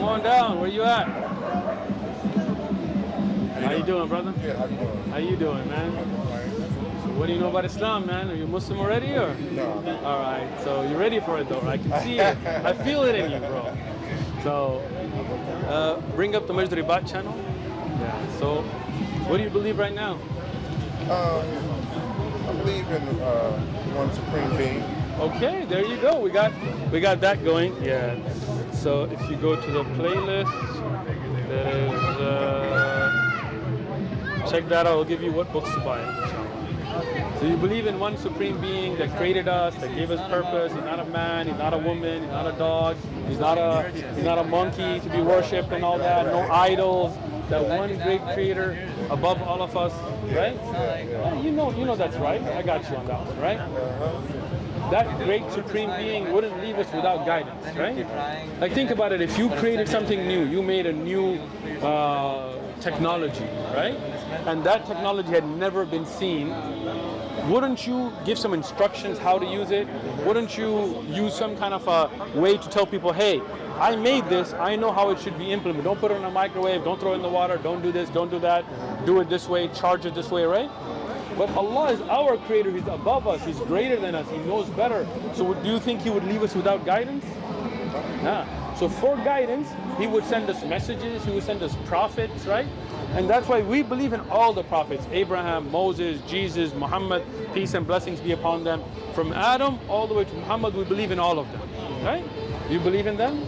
Come on down. Where you at? How you doing, brother? Yeah, how you doing? How you doing, man? So what do you know about Islam, man? Are you Muslim already, or? No. All right. So you're ready for it, though. I can see it. I feel it in you, bro. So bring up the Majd Ribat channel. Yeah. So what do you believe right now? I believe in one supreme being. Okay, there you go. We got that going. Yeah. So if you go to the playlist, there's check that out. I'll give you what books to buy. So you believe in one supreme being that created us, that gave us purpose. He's not a man, he's not a woman, he's not a dog, he's not a monkey to be worshipped and all that. No idols. That one great creator above all of us, right? Yeah, you know that's right. I got you on that one, right? That great supreme being wouldn't leave us without guidance, right? Like think about it. If you created something new, you made a new technology, right? And that technology had never been seen. Wouldn't you give some instructions how to use it? Wouldn't you use some kind of a way to tell people, hey, I made this, I know how it should be implemented. Don't put it in a microwave, don't throw it in the water, don't do this, don't do that, do it this way, charge it this way, right? But Allah is our creator, He's above us, He's greater than us, He knows better. So do you think He would leave us without guidance? Nah. So for guidance, He would send us messages, He would send us prophets, right? And that's why we believe in all the prophets, Abraham, Moses, Jesus, Muhammad, peace and blessings be upon them. From Adam all the way to Muhammad, we believe in all of them, right? You believe in them?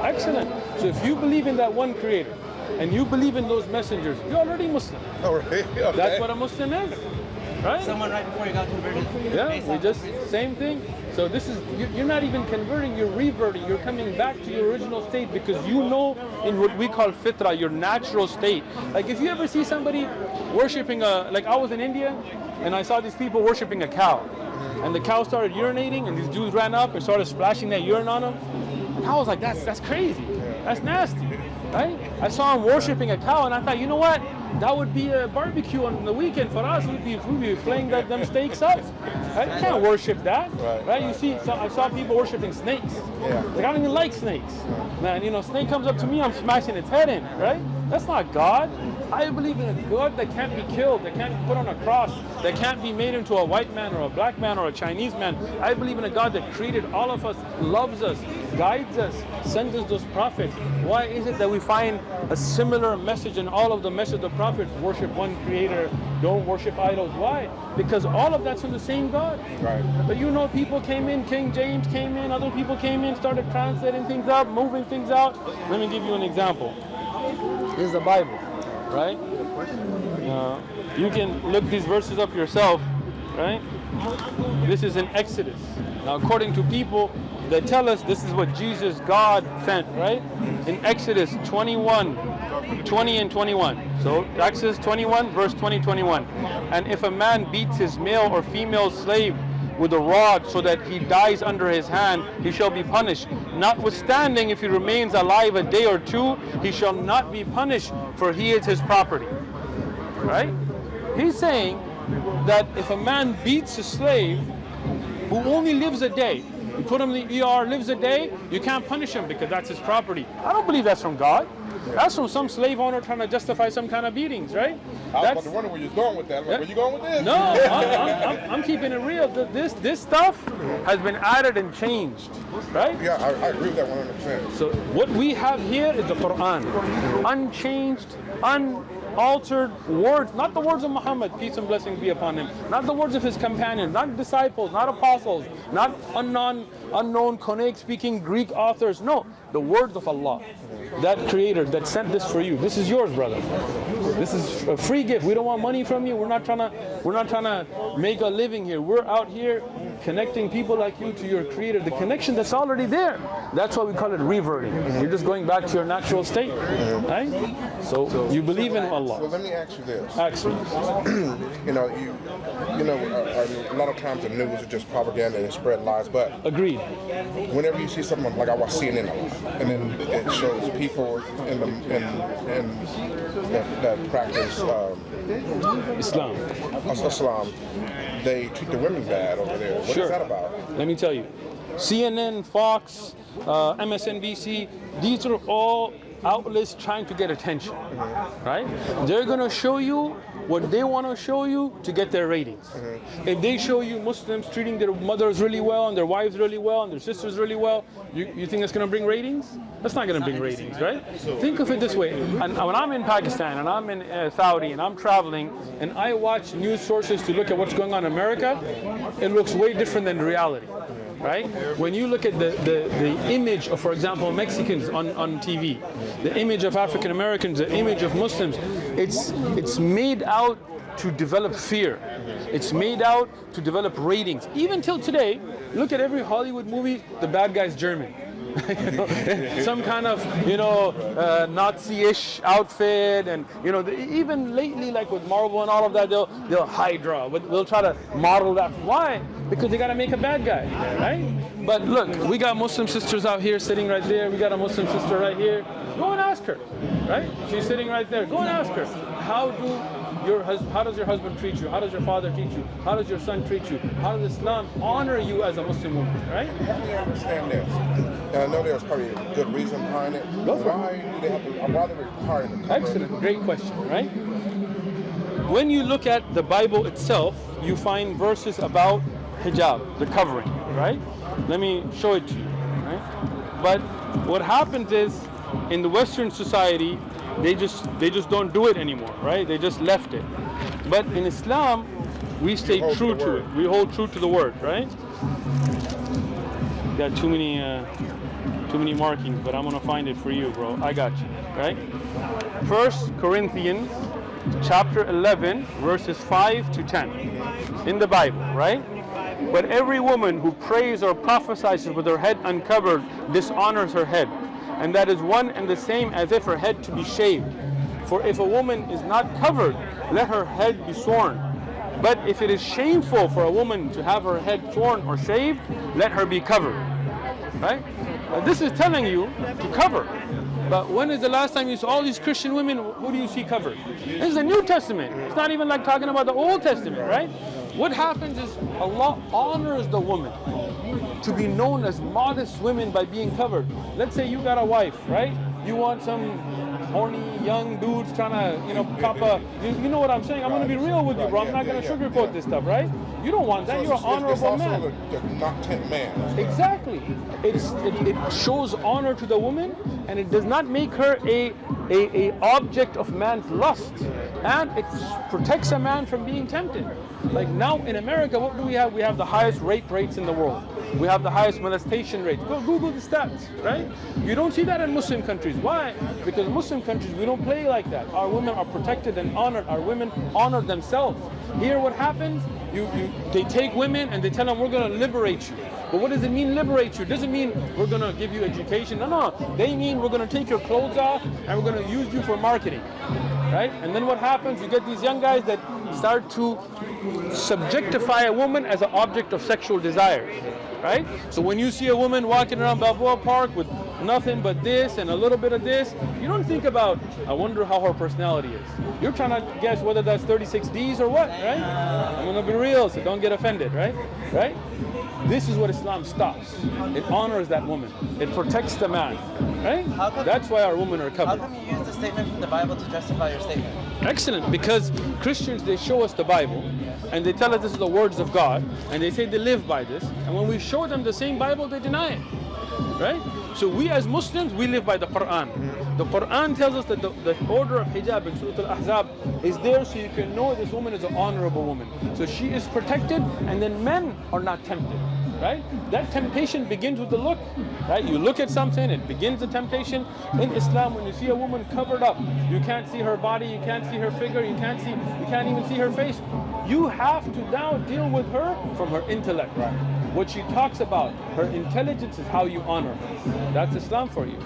Excellent. So if you believe in that one creator, and you believe in those messengers, you're already Muslim. Okay. That's what a Muslim is, right? Someone right before you got converted. Yeah, we just, same thing. So this is, you're not even converting, you're reverting, you're coming back to your original state because you know in what we call fitra, your natural state. Like if you ever see somebody worshiping like I was in India and I saw these people worshiping a cow. And the cow started urinating and these dudes ran up and started splashing that urine on them. And I was like, that's crazy, that's nasty, right? I saw him worshiping a cow and I thought, you know what? That would be a barbecue on the weekend for us. We'd be flaying them steaks up. Right? You can't worship that, right? You see, I saw people worshiping snakes. Like I don't even like snakes. Man, you know, snake comes up to me, I'm smashing its head in, right? That's not God. I believe in a God that can't be killed, that can't be put on a cross, that can't be made into a white man or a black man or a Chinese man. I believe in a God that created all of us, loves us, guides us, sends us those prophets. Why is it that we find a similar message in all of the message of the prophets? Worship one creator, don't worship idols. Why? Because all of that's from the same God. Right. But you know, people came in, King James came in, other people came in, started translating things up, moving things out. Let me give you an example. This is the Bible, right? You can look these verses up yourself, right? This is in Exodus. Now, according to people that tell us this is what Jesus, God sent, right? In Exodus 21, 20 and 21. So Exodus 21, verse 20, 21. And if a man beats his male or female slave with a rod so that he dies under his hand, he shall be punished. Notwithstanding, if he remains alive a day or two, he shall not be punished, for he is his property. Right? He's saying that if a man beats a slave who only lives a day, you put him in the ER, lives a day, you can't punish him because that's his property. I don't believe that's from God. That's from some slave owner trying to justify some kind of beatings, right? I was about to wonder where you're going with that. Where you going with this? No, I'm keeping it real. This stuff has been added and changed, right? Yeah, I agree with that 100%. So what we have here is the Quran, unchanged, unaltered words, not the words of Muhammad, peace and blessings be upon him, not the words of his companions, not disciples, not apostles, not unknown Koine-speaking Greek authors. No, the words of Allah, that creator that sent this for you. This is yours, brother. This is a free gift. We don't want money from you. We're not trying to make a living here. We're out here connecting people like you to your creator, the connection that's already there. That's why we call it reverting. You're just going back to your natural state, right? So you believe in Allah. Well, let me ask you this. Ask me. You know, a lot of times the news is just propaganda and spread lies, but Agreed. whenever you see something like I watch CNN a lot, and then it shows people that practice Islam. Islam, they treat the women bad over there. What is that about? Let me tell you. CNN, Fox, MSNBC, these are all outlets trying to get attention, right? They're going to show you what they want to show you to get their ratings. If they show you Muslims treating their mothers really well and their wives really well and their sisters really well, you think that's going to bring ratings? That's not going to bring ratings, right? Think of it this way. And when I'm in Pakistan and I'm in Saudi and I'm traveling and I watch news sources to look at what's going on in America, it looks way different than reality. Right? When you look at the image of, for example, Mexicans on TV, the image of African Americans, the image of Muslims, it's made out to develop fear. It's made out to develop ratings. Even till today, look at every Hollywood movie, the bad guy's German. Some kind of, Nazi-ish outfit, and even lately, like with Marvel and all of that, they'll Hydra, but they'll try to model that. Why? Because they got to make a bad guy, right? But look, we got Muslim sisters out here sitting right there. We got a Muslim sister right here. Go and ask her, right? She's sitting right there. Go and ask her. How does your husband treat you? How does your father treat you? How does your son treat you? How does Islam honor you as a Muslim woman, right? Help me understand this. And I know there's probably a good reason behind it. Why do they have to? Why are they required to cover? Excellent, great question, right? When you look at the Bible itself, you find verses about hijab, the covering, right? Let me show it to you, right? But what happens is, in the Western society, they just don't do it anymore, right? They just left it. But in Islam, we stay true to it. We hold true to the word, right? Got too many markings, but I'm gonna find it for you, bro. I got you, right? 1 Corinthians chapter 11, verses 5 to 10 in the Bible, right? But every woman who prays or prophesies with her head uncovered dishonors her head, and that is one and the same as if her head to be shaved. For if a woman is not covered, let her head be shorn. But if it is shameful for a woman to have her head shorn or shaved, let her be covered. Right? Now this is telling you to cover. But when is the last time you saw all these Christian women? Who do you see covered? This is the New Testament. It's not even like talking about the Old Testament, right? What happens is Allah honors the woman to be known as modest women by being covered. Let's say you got a wife, right? You want some horny young dudes trying to, pop a, you know what I'm saying? I'm going to be real with you, bro. I'm not going to sugarcoat this stuff, right? You don't want that. You're an honorable man. It's also the not tent man. Exactly. It shows honor to the woman, and it does not make her a object of man's lust, and it protects a man from being tempted. Like now in America, what do we have? We have the highest rape rates in the world. We have the highest molestation rates. Go Google the stats, right? You don't see that in Muslim countries. Why? Because in Muslim countries, we don't play like that. Our women are protected and honored. Our women honor themselves. Here what happens, they take women and they tell them, we're going to liberate you. But what does it mean, liberate you? It doesn't mean we're going to give you education. No. They mean we're going to take your clothes off and we're going to use you for marketing. Right? And then what happens, you get these young guys that start to subjectify a woman as an object of sexual desire. Right? So when you see a woman walking around Balboa Park with nothing but this and a little bit of this, you don't think about, I wonder how her personality is. You're trying to guess whether that's 36 Ds or what, right? I'm going to be real, so don't get offended, right? Right? This is what Islam stops. It honors that woman. It protects the man, right? That's why our women are covered. How come you use the statement from the Bible to justify your statement? Excellent, because Christians, they show us the Bible, and they tell us this is the words of God, and they say they live by this, and when we show them the same Bible, they deny it, right? So we as Muslims, we live by the Quran. The Quran tells us that the order of hijab in Surah Al-Ahzab is there so you can know this woman is an honorable woman. So she is protected, and then men are not tempted. Right? That temptation begins with the look. Right? You look at something, it begins the temptation. In Islam, when you see a woman covered up, you can't see her body, you can't see her figure, you can't even see her face. You have to now deal with her from her intellect. Right? What she talks about, her intelligence is how you honor her. That's Islam for you.